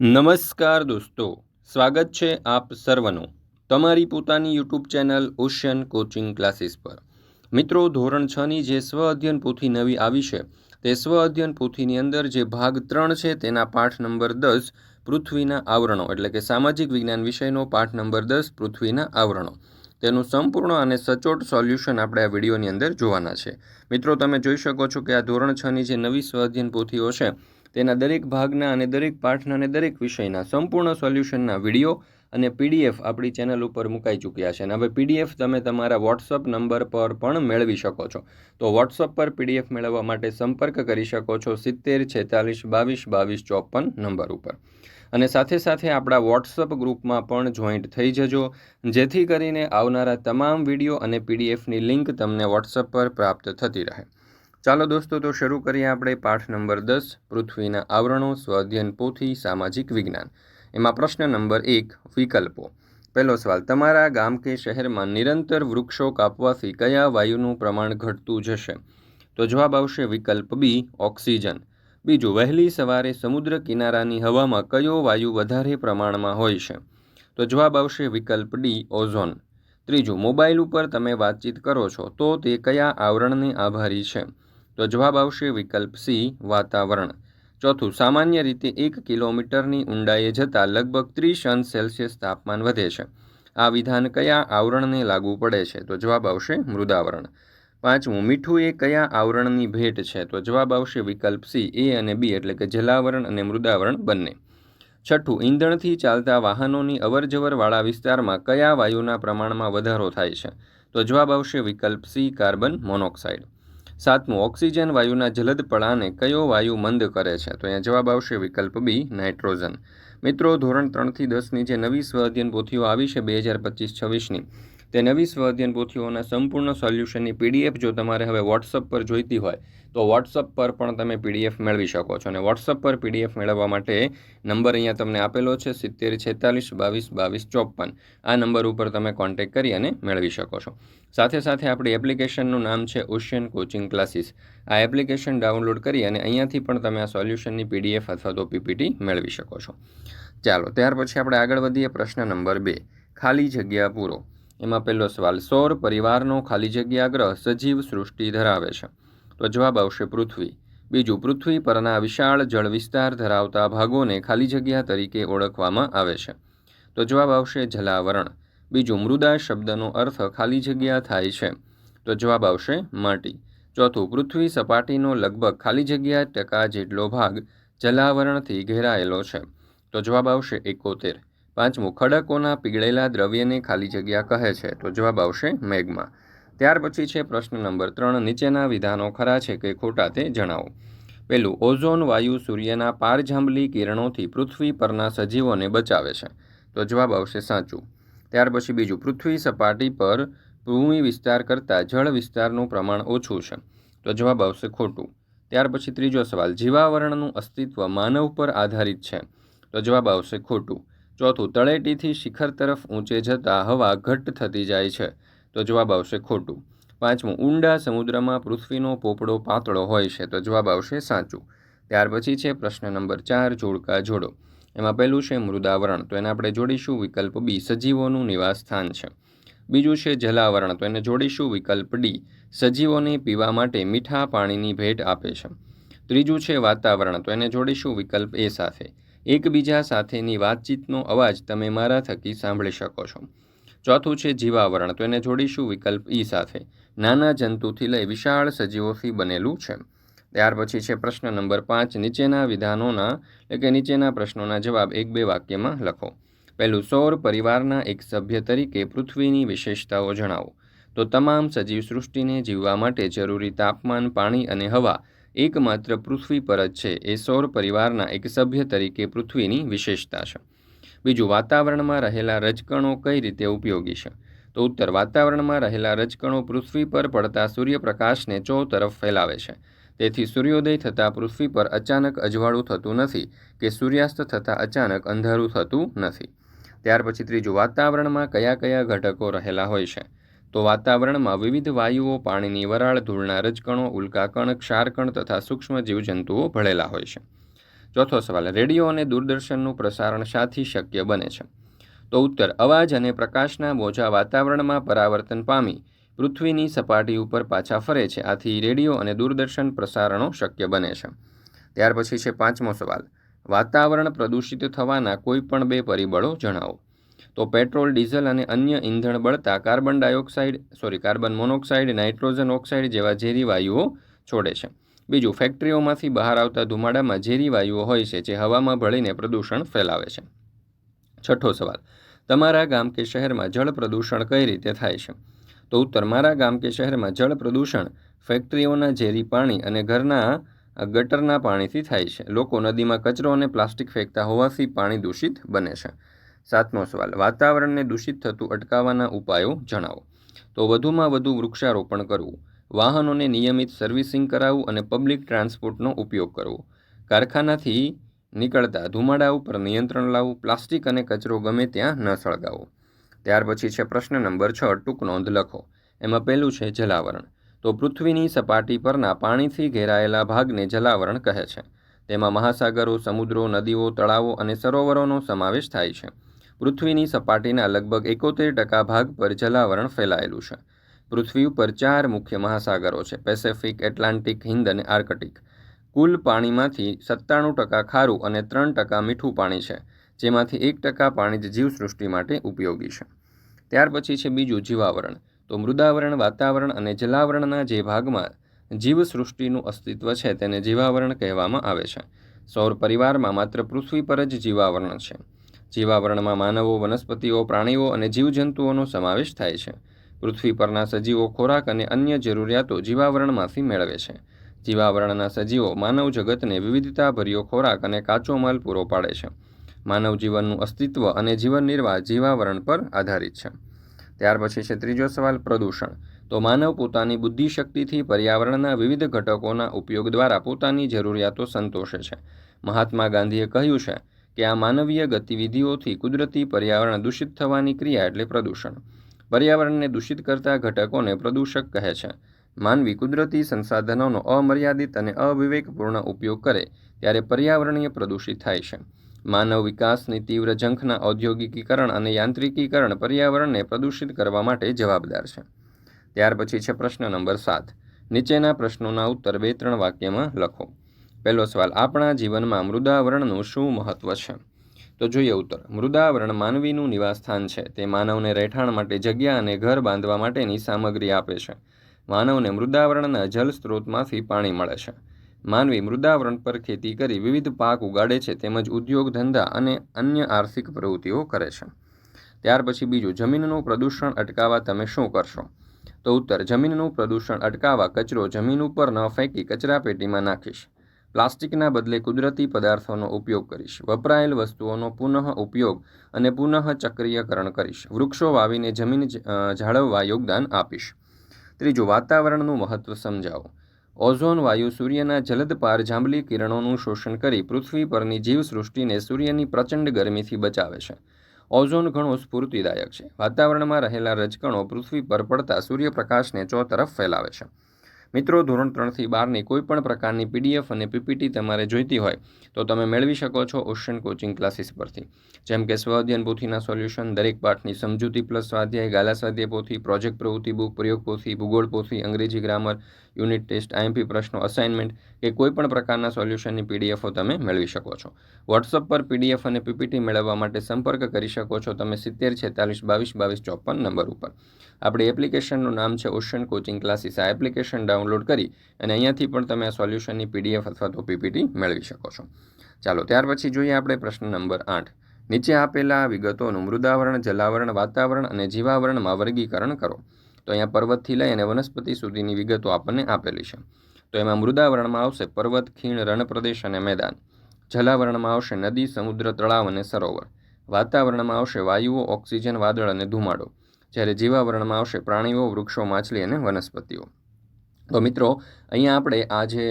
નમસ્કાર દોસ્તો, સ્વાગત છે આપ સર્વનું તમારી પોતાની YouTube channel ocean coaching classes પર। મિત્રો, ધોરણ 6ની જે સ્વ અધ્યયન પોથી નવી આવી છે તે સ્વ અધ્યયન પોથીની અંદર જે ભાગ 3 છે તેના પાઠ નંબર 10 પૃથ્વીના આવરણો એટલે કે સામાજિક વિજ્ઞાન વિષયનો પાઠ નંબર 10 પૃથ્વીના આવરણો તેનું સંપૂર્ણ અને સચોટ સોલ્યુશન આપણે આ વિડીયોની અંદર જોવાના છે। મિત્રો, તમે જોઈ શકો છો કે આ ધોરણ 6ની જે નવી સ્વ અધ્યયન પોથીઓ છે તેના દરેક ભાગના અને દરેક પાઠના અને દરેક વિષયના સંપૂર્ણ સોલ્યુશનના વિડીયો અને પીડીએફ આપણી ચેનલ ઉપર મુકાઈ ચૂક્યા છે અને હવે પીડીએફ તમે તમારા વોટ્સઅપ નંબર પર પણ મેળવી શકો છો। તો વોટ્સઅપ પર પીડીએફ મેળવવા માટે સંપર્ક કરી શકો છો 70 46 22 22 54 નંબર ઉપર અને સાથે સાથે આપણા વોટ્સઅપ ગ્રુપમાં પણ જોઈન્ટ થઈ જજો, જેથી કરીને આવનારા તમામ વિડીયો અને પીડીએફની લિંક તમને વોટ્સઅપ પર પ્રાપ્ત થતી રહે। ચાલો દોસ્તો, તો શરૂ કરીએ આપણે પાઠ નંબર 10 પૃથ્વીના આવરણો સ્વ અધ્યયન પોથી સામાજિક વિજ્ઞાન। એમાં પ્રશ્ન નંબર 1 વિકલ્પો। પહેલો સવાલ, તમારા ગામ કે શહેરમાં નિરંતર વૃક્ષો કાપવાથી કયા વાયુનું પ્રમાણ ઘટતું જશે? તો જવાબ આવશે વિકલ્પ બી, ઓક્સિજન। બીજું, વહેલી સવારે સમુદ્ર કિનારાની હવામાં કયો વાયુ વધારે પ્રમાણમાં હોય છે? તો જવાબ આવશે વિકલ્પ ડી, ઓઝોન। ત્રીજું, મોબાઈલ ઉપર તમે વાતચીત કરો છો તો તે કયા આવરણને આભારી છે? તો જવાબ આવશે વિકલ્પ સી, વાતાવરણ। ચોથું, સામાન્ય રીતે 1 કિલોમીટરની ઊંડાઈએ જતાં લગભગ 30 અંશ સેલ્સિયસ તાપમાન વધે છે। આ વિધાન કયા આવરણને લાગુ પડે છે? તો જવાબ આવશે મૃદાવરણ। પાંચમું, મીઠું એ કયા આવરણની ભેટ છે? તો જવાબ આવશે વિકલ્પ સી, એ અને બી એટલે કે જલાવરણ અને મૃદાવરણ બંને। છઠ્ઠું, ઈંધણથી ચાલતા વાહનોની અવરજવરવાળા વિસ્તારમાં કયા વાયુના પ્રમાણમાં વધારો થાય છે? તો જવાબ આવશે વિકલ્પ સી, કાર્બન મોનોક્સાઇડ। સાતમું, ઓક્સિજન વાયુના જલદ પળાને કયો વાયુ મંદ કરે છે? તો અહીંયા જવાબ આવશે વિકલ્પ બી, નાઇટ્રોજન। મિત્રો, ધોરણ 3થી 10ની જે નવી સ્વ અધ્યયન પોથીઓ આવી છે 2025-26ની તે નવી સ્વ અધ્યયન પોથીઓના સંપૂર્ણ સોલ્યુશનની પીડીએફ જો તમારે હવે વોટ્સઅપ પર જોઈતી હોય તો વોટ્સઅપ પર પણ તમે પીડીએફ મેળવી શકો છો અને વોટ્સઅપ પર પીડીએફ મેળવવા માટે નંબર અહીંયા તમને આપેલો છે 70 46 22 22 54। આ નંબર ઉપર તમે કોન્ટેક્ટ કરી અને મેળવી શકો છો। સાથે સાથે આપણી એપ્લિકેશનનું નામ છે ઓશિયન કોચિંગ ક્લાસીસ। આ એપ્લિકેશન ડાઉનલોડ કરી અને અહીંયાથી પણ તમે આ સોલ્યુશનની પીડીએફ અથવા તો પીપીટી મેળવી શકો છો। ચાલો, ત્યાર પછી આપણે આગળ વધીએ। પ્રશ્ન નંબર 2, ખાલી જગ્યા પૂરો। એમાં પહેલો સવાલ, સૌર પરિવારનો ખાલી જગ્યા ગ્રહ સજીવ સૃષ્ટિ ધરાવે છે? તો જવાબ આવશે પૃથ્વી। બીજું, પૃથ્વી પરના વિશાળ જળ વિસ્તાર ધરાવતા ભાગોને ખાલી જગ્યા તરીકે ઓળખવામાં આવે છે? તો જવાબ આવશે જલાવરણ। બીજું, મૃદા શબ્દનો અર્થ ખાલી જગ્યા થાય છે? તો જવાબ આવશે માટી। ચોથું, પૃથ્વી સપાટીનો લગભગ ખાલી જગ્યા ટકા જેટલો ભાગ જલાવરણથી ઘેરાયેલો છે? તો જવાબ આવશે 71। પાંચમું, ખડકોના પીગળેલા દ્રવ્યને ખાલી જગ્યા કહે છે? તો જવાબ આવશે મેગ્મા। ત્યાર પછી છે પ્રશ્ન નંબર 3, નીચેના વિધાનો ખરા છે કે ખોટા તે જણાવો। પહેલું, ઓઝોન વાયુ સૂર્યના પારજાંબલી કિરણોથી પૃથ્વી પરના સજીવોને બચાવે છે? તો જવાબ આવશે સાચું। ત્યાર પછી બીજું, પૃથ્વી સપાટી પર ભૂમિ વિસ્તાર કરતાં જળ વિસ્તારનું પ્રમાણ ઓછું છે? તો જવાબ આવશે ખોટું। ત્યાર પછી ત્રીજો સવાલ, જીવાવરણનું અસ્તિત્વ માનવ પર આધારિત છે? તો જવાબ આવશે ખોટું। ચોથું, તળેટીથી શિખર તરફ ઊંચે જતાં હવા ઘટ્ટ થતી જાય છે? તો જવાબ આવશે ખોટું। પાંચમું, ઊંડા સમુદ્રમાં પૃથ્વીનો પોપડો પાતળો હોય છે? તો જવાબ આવશે સાચું। ત્યાર પછી છે પ્રશ્ન નંબર 4, જોડકા જોડો। એમાં પહેલું છે મૃદાવરણ, તો એને આપણે જોડીશું વિકલ્પ બી, સજીવોનું નિવાસ સ્થાન છે। બીજું છે જલાવરણ, તો એને જોડીશું વિકલ્પ ડી, સજીવોને પીવા માટે મીઠા પાણીની ભેટ આપે છે। ત્રીજું છે વાતાવરણ, તો એને જોડીશું વિકલ્પ એ સાથે, એકબીજા સાથેની વાતચીતનો અવાજ તમે મારા થકી સાંભળી શકો છો। ચોથું છે જીવાવરણ, તો એને જોડીશું વિકલ્પ ઈ સાથે, નાના જંતુથી લઈ વિશાળ સજીવોથી બનેલું છે। ત્યાર પછી છે પ્રશ્ન નંબર 5, નીચેના વિધાનોના એટલે કે નીચેના પ્રશ્નોના જવાબ 1-2 વાક્યમાં લખો। પહેલું, સૌર પરિવારના એક સભ્ય તરીકે પૃથ્વીની વિશેષતાઓ જણાવો। તો તમામ સજીવ સૃષ્ટિને જીવવા માટે જરૂરી તાપમાન, પાણી અને હવા એકમાત્ર પૃથ્વી પર જ છે એ સૌર પરિવારના એક સભ્ય તરીકે પૃથ્વીની વિશેષતા છે। બીજું, વાતાવરણમાં રહેલા રજકણો કઈ રીતે ઉપયોગી છે? તો ઉત્તર, વાતાવરણમાં રહેલા રજકણો પૃથ્વી પર પડતા સૂર્યપ્રકાશને ચોતરફ ફેલાવે છે, તેથી સૂર્યોદય થતાં પૃથ્વી પર અચાનક અજવાળું થતું નથી કે સૂર્યાસ્ત થતાં અચાનક અંધારું થતું નથી। ત્યાર પછી ત્રીજું, વાતાવરણમાં કયા કયા ઘટકો રહેલા હોય છે? તો વાતાવરણમાં વિવિધ વાયુઓ, પાણીની વરાળ, ધૂળના રજકણો, ઉલ્કાકણ, ક્ષારકણ તથા સૂક્ષ્મ જીવજંતુઓ ભળેલા હોય છે। ચોથો સવાલ, રેડિયો અને દૂરદર્શનનું પ્રસારણ શાથી શક્ય બને છે? તો ઉત્તર, અવાજ અને પ્રકાશના મોજા વાતાવરણમાં પરાવર્તન પામી પૃથ્વીની સપાટી ઉપર પાછા ફરે છે. આથી રેડિયો અને દૂરદર્શન પ્રસારણો શક્ય બને છે. ત્યાર પછી છે પાંચમો સવાલ, વાતાવરણ પ્રદૂષિત થવાના કોઈ પણ બે પરિબળો જણાવો. તો પેટ્રોલ, ડીઝલ અને અન્ય ઈંધણ બળતા કાર્બન મોનોક્સાઇડ, નાઇટ્રોજન ઓક્સાઇડ જેવા ઝેરી વાયુઓ છોડે છે. બીજું, ફેક્ટરીઓમાંથી બહાર આવતા ધુમાડામાં ઝેરી વાયુઓ હોય છે જે હવામાં ભળીને પ્રદૂષણ ફેલાવે છે. છઠ્ઠો સવાલ, તમારા ગામ કે શહેરમાં જળ પ્રદૂષણ કઈ રીતે થાય છે? તો ઉત્તર, મારા ગામ કે શહેરમાં જળ પ્રદૂષણ ફેક્ટરીઓના ઝેરી પાણી અને ઘરના ગટરના પાણીથી થાય છે. લોકો નદીમાં કચરો અને પ્લાસ્ટિક ફેંકતા હોવાથી પાણી દૂષિત બને છે. સાતમો સવાલ, વાતાવરણને દૂષિત થતું અટકાવવાના ઉપાયો જણાવો. તો વધુમાં વધુ વૃક્ષારોપણ કરવું, વાહનોને નિયમિત સર્વિસિંગ કરાવવું અને પબ્લિક ટ્રાન્સપોર્ટનો ઉપયોગ કરવો, કારખાનાથી નીકળતા ધુમાડા ઉપર નિયંત્રણ લાવવું, પ્લાસ્ટિક અને કચરો ગમે ત્યાં ન સળગાવવો. ત્યાર પછી છે પ્રશ્ન નંબર 6, ટૂંક નોંધ લખો. એમાં પહેલું છે જલાવરણ. તો પૃથ્વીની સપાટી પરના પાણીથી ઘેરાયેલા ભાગને જલાવરણ કહે છે. તેમાં મહાસાગરો, સમુદ્રો, નદીઓ, તળાવો અને સરોવરોનો સમાવેશ થાય છે. પૃથ્વીની સપાટીના લગભગ 71% ભાગ પર જલાવરણ ફેલાયેલું છે. પૃથ્વી ઉપર 4 મુખ્ય મહાસાગરો છે, પેસેફિક, એટલાન્ટિક, હિન્દ અને આર્કટિક. કુલ પાણીમાંથી 97% ખારું અને 3% મીઠું પાણી છે, જેમાંથી 1% પાણી જ જીવસૃષ્ટિ માટે ઉપયોગી છે. ત્યાર પછી છે બીજું જીવાવરણ. તો મૃદાવરણ, વાતાવરણ અને જલાવરણના જે ભાગમાં જીવસૃષ્ટિનું અસ્તિત્વ છે તેને જીવાવરણ કહેવામાં આવે છે. સૌર પરિવારમાં માત્ર પૃથ્વી પર જ જીવાવરણ છે. જીવાવરણમાં માનવો, વનસ્પતિઓ, પ્રાણીઓ અને જીવજંતુઓનો સમાવેશ થાય છે. પૃથ્વી પરના સજીવો ખોરાક અને અન્ય જરૂરિયાતો જીવાવરણમાંથી મેળવે છે. જીવાવરણના સજીવો માનવ જગતને વિવિધતાભર્યો ખોરાક અને કાચો માલ પૂરો પાડે છે. માનવ જીવનનું અસ્તિત્વ અને જીવન નિર્વાહ જીવાવરણ પર આધારિત છે. ત્યાર પછી છે ત્રીજો સવાલ, પ્રદૂષણ. તો માનવ પોતાની બુદ્ધિશક્તિથી પર્યાવરણના વિવિધ ઘટકોના ઉપયોગ દ્વારા પોતાની જરૂરિયાતો સંતોષે છે. મહાત્મા ગાંધીએ કહ્યું છે કે આ માનવીય ગતિવિધિઓથી કુદરતી પર્યાવરણ દૂષિત થવાની ક્રિયા એટલે પ્રદૂષણ. પર્યાવરણને દૂષિત કરતા ઘટકોને પ્રદૂષક કહે છે. માનવી કુદરતી સંસાધનોનો અમર્યાદિત અને અવિવેકપૂર્ણ ઉપયોગ કરે ત્યારે પર્યાવરણીય પ્રદૂષિત થાય છે. માનવ વિકાસની તીવ્ર ઝંખના ઔદ્યોગિકીકરણ અને યાંત્રિકીકરણ પર્યાવરણને પ્રદૂષિત કરવા માટે જવાબદાર છે. ત્યાર પછી છે પ્રશ્ન નંબર 7. નીચેના પ્રશ્નોના ઉત્તર 2-3 વાક્યમાં લખો. પહેલો સવાલ, આપણા જીવનમાં મૃદાવરણનું શું મહત્વ છે? તો જોઈએ ઉત્તર. મૃદાવરણ માનવીનું નિવાસસ્થાન છે. તે માનવને રહેઠાણ માટે જગ્યા અને ઘર બાંધવા માટેની સામગ્રી આપે છે. માનવને મૃદાવરણના જલ સ્ત્રોતમાંથી પાણી મળે છે. માનવી મૃદાવરણ પર ખેતી કરી વિવિધ પાક ઉગાડે છે તેમજ ઉદ્યોગ, ધંધા અને અન્ય આર્થિક પ્રવૃત્તિઓ કરે છે. ત્યાર પછી બીજું, જમીનનું પ્રદૂષણ અટકાવવા તમે શું કરશો? તો ઉત્તર, જમીનનું પ્રદૂષણ અટકાવવા કચરો જમીન ઉપર ન ફેંકી કચરાપેટીમાં નાખીશ. પ્લાસ્ટિકના બદલે કુદરતી પદાર્થોનો ઉપયોગ કરીશ. વપરાયેલ વસ્તુઓનો પુનઃ ઉપયોગ અને પુનઃ ચક્રીયકરણ કરીશ. વૃક્ષો વાવીને જમીન જાળવવા યોગદાન આપીશ. ત્રીજું, વાતાવરણનું મહત્વ સમજાવો. ઓઝોન વાયુ સૂર્યના જલદ પાર જાંબલી કિરણોનું શોષણ કરી પૃથ્વી પરની જીવસૃષ્ટિને સૂર્યની પ્રચંડ ગરમીથી બચાવે છે. ઓઝોન ઘણો સ્ફૂર્તિદાયક છે. વાતાવરણમાં રહેલા રજકણો પૃથ્વી પર પડતા સૂર્યપ્રકાશને ચોતરફ ફેલાવે છે. મિત્રો, ધોરણ 3 થી 12ની કોઈ પણ પ્રકારની PDF અને PPT તમારે જોઈતી હોય તો તમે મેળવી શકો છો ઓશિયન કોચિંગ ક્લાસીસ પરથી. જેમ કે સ્વઅધ્યયન પોથીના સોલ્યુશન, દરેક પાઠની સમજૂતી પ્લસ સ્વાધ્યાય, ગાલા સ્વાધ્યાય પોથી, પ્રોજેક્ટ પ્રવૃત્તિ બુક, પ્રયોગ પોથી, ભૂગોળ પોથી, અંગ્રેજી ગ્રામર, યુનિટ ટેસ્ટ, IMP પ્રશ્નો, અસાઇનમેન્ટ કે કોઈ પણ પ્રકારના સોલ્યુશનની PDFો તમે મેળવી શકો છો. વોટ્સઅપ પર PDF અને PPT મેળવવા માટે સંપર્ક કરી શકો છો તમે 70 46 22 22 54 નંબર ઉપર. આપણી એપ્લિકેશનનું નામ છે ઓશિયન કોચિંગ ક્લાસીસ. આ એપ્લિકેશન ડાઉનલોડ કરી અને અહીંયાથી પણ તમે આ સોલ્યુશનની PDF અથવા તો PPT મેળવી શકો છો. ચાલો ત્યાર પછી જોઈએ આપણે પ્રશ્ન નંબર 8. નીચે આપેલા વિગતોનું મૃદાવરણ, જલાવરણ, વાતાવરણ અને જીવાવરણમાં વર્ગીકરણ કરો. તો અહીંયા પર્વતથી લઈ અને વનસ્પતિ સુધીની વિગતો આપણને આપેલી છે. તો એમાં મૃદાવરણમાં આવશે પર્વત, ખીણ, રણપ્રદેશ અને મેદાન. જલાવરણમાં આવશે નદી, સમુદ્ર, તળાવ અને સરોવર. વાતાવરણમાં આવશે વાયુઓ, ઓક્સિજન, વાદળ અને ધુમાડો. જ્યારે જીવાવરણમાં આવશે પ્રાણીઓ, વૃક્ષો, માછલી અને વનસ્પતિઓ. તો મિત્રો અહીંયા આપણે આ જે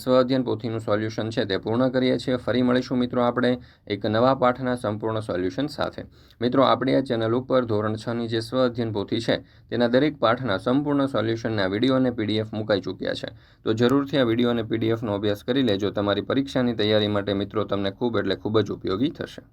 સ્વ અધ્યયન પોથીનું સોલ્યુશન છે તે પૂર્ણ કરીએ છીએ. ફરી મળીશું મિત્રો આપણે એક નવા પાઠના સંપૂર્ણ સોલ્યુશન સાથે. મિત્રો આપણી આ ચેનલ ઉપર ધોરણ 6ની જે સ્વ અધ્યયન પોથી છે તેના દરેક પાઠના સંપૂર્ણ સોલ્યુશનના વિડીયો અને પીડીએફ મુકાઈ ચૂક્યા છે. તો જરૂરથી આ વિડીયો અને પીડીએફનો અભ્યાસ કરી લેજો. તમારી પરીક્ષાની તૈયારી માટે મિત્રો તમને ખૂબ જ ઉપયોગી થશે.